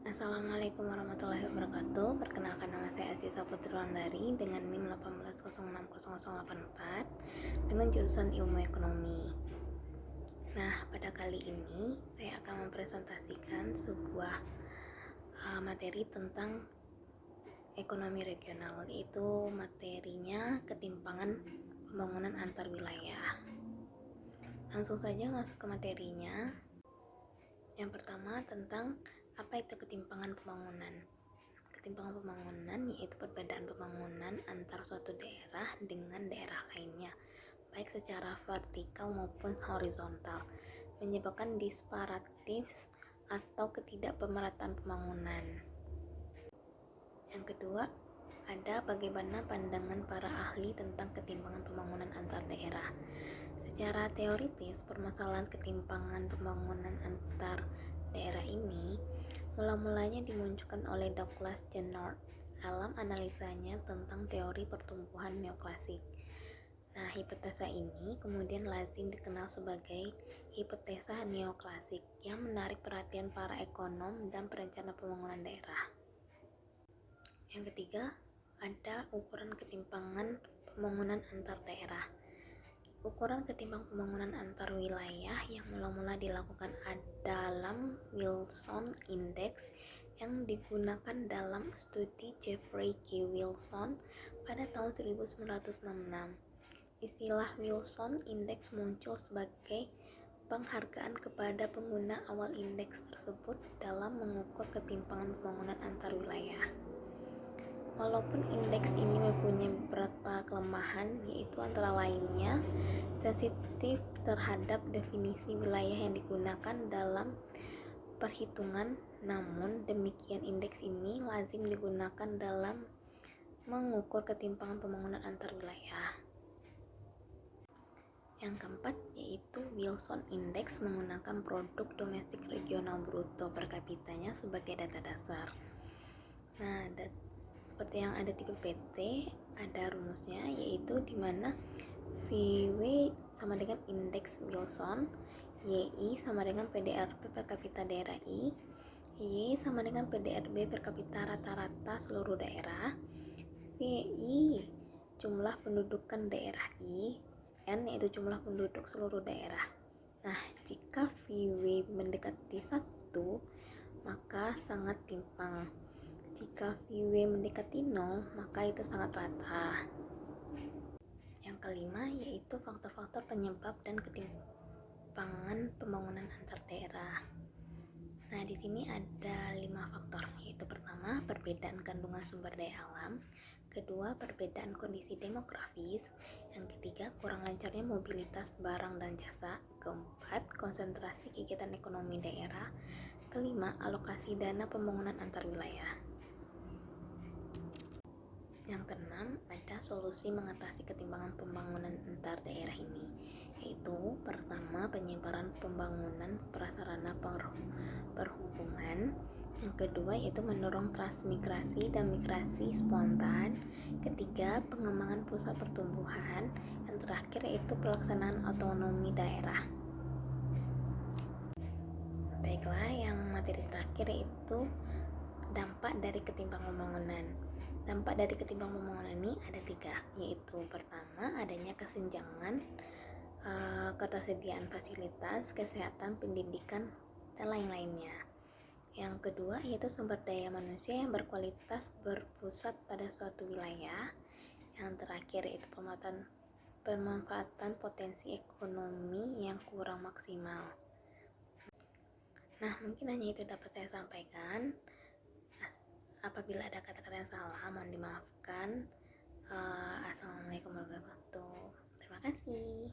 Assalamualaikum warahmatullahi wabarakatuh. Perkenalkan, nama saya Aziza Putriwandari dengan NIM 18060084 dengan jurusan Ilmu Ekonomi. Nah, pada kali ini saya akan mempresentasikan sebuah materi tentang ekonomi regional, yaitu materinya ketimpangan pembangunan antar wilayah. Langsung saja masuk ke materinya. Yang pertama, tentang apa itu ketimpangan pembangunan. Ketimpangan pembangunan yaitu perbedaan pembangunan antar suatu daerah dengan daerah lainnya, baik secara vertikal maupun horizontal, menyebabkan disparatis atau ketidakpemerataan pembangunan. Yang kedua, ada bagaimana pandangan para ahli tentang ketimpangan pembangunan antar daerah. Secara teoritis, permasalahan ketimpangan pembangunan antar daerah ini mula-mulanya dimunculkan oleh Douglas Jenner dalam analisanya tentang teori pertumbuhan neoklasik. Nah, hipotesa ini kemudian lazim dikenal sebagai hipotesa neoklasik yang menarik perhatian para ekonom dan perencana pembangunan daerah. Yang ketiga, ada ukuran ketimpangan pembangunan antar daerah. Ukuran ketimbang pembangunan antar wilayah yang mula-mula dilakukan dalam Wilson Index yang digunakan dalam studi Jeffrey G. Wilson pada tahun 1966. Istilah Wilson Index muncul sebagai penghargaan kepada pengguna awal indeks tersebut dalam mengukur ketimpangan pembangunan antar wilayah. Walaupun indeks ini mempunyai beberapa kelemahan, yaitu antara lainnya sensitif terhadap definisi wilayah yang digunakan dalam perhitungan, namun demikian indeks ini lazim digunakan dalam mengukur ketimpangan pembangunan antar wilayah. Yang keempat, yaitu Wilson Index menggunakan produk domestik regional bruto per kapitanya sebagai data dasar. Nah, seperti yang ada di PPT, ada rumusnya, yaitu di mana VW sama dengan indeks Wilson, YI sama dengan PDRB per kapita daerah I, Y sama dengan PDRB per kapita rata-rata seluruh daerah, VI jumlah pendudukan daerah I, N yaitu jumlah penduduk seluruh daerah. Nah, jika VW mendekati 1, maka sangat timpang. Jika VW mendekati 0, maka itu sangat rata. Yang kelima, yaitu faktor-faktor penyebab dan ketimpangan pembangunan antar daerah. Nah, di sini ada 5 faktor, yaitu pertama, perbedaan kandungan sumber daya alam, kedua, perbedaan kondisi demografis, yang ketiga, kurang lancarnya mobilitas barang dan jasa, keempat, konsentrasi kegiatan ekonomi daerah, kelima, alokasi dana pembangunan antar wilayah. Yang keenam, ada solusi mengatasi ketimpangan pembangunan antar daerah ini, yaitu pertama, penyebaran pembangunan prasarana perhubungan, yang kedua yaitu mendorong transmigrasi dan migrasi spontan, ketiga, pengembangan pusat pertumbuhan, yang terakhir yaitu pelaksanaan otonomi daerah. Baiklah, yang materi terakhir yaitu dampak dari ketimpangan pembangunan. Dampak dari ketimpangan pembangunan ini ada 3, yaitu pertama, adanya kesenjangan ketersediaan fasilitas, kesehatan, pendidikan, dan lain-lainnya. Yang kedua, yaitu sumber daya manusia yang berkualitas berpusat pada suatu wilayah. Yang terakhir, yaitu pemanfaatan potensi ekonomi yang kurang maksimal. Nah, mungkin hanya itu dapat saya sampaikan. Apabila ada kata-kata yang salah, mohon dimaafkan. Assalamualaikum warahmatullahi wabarakatuh. Terima kasih.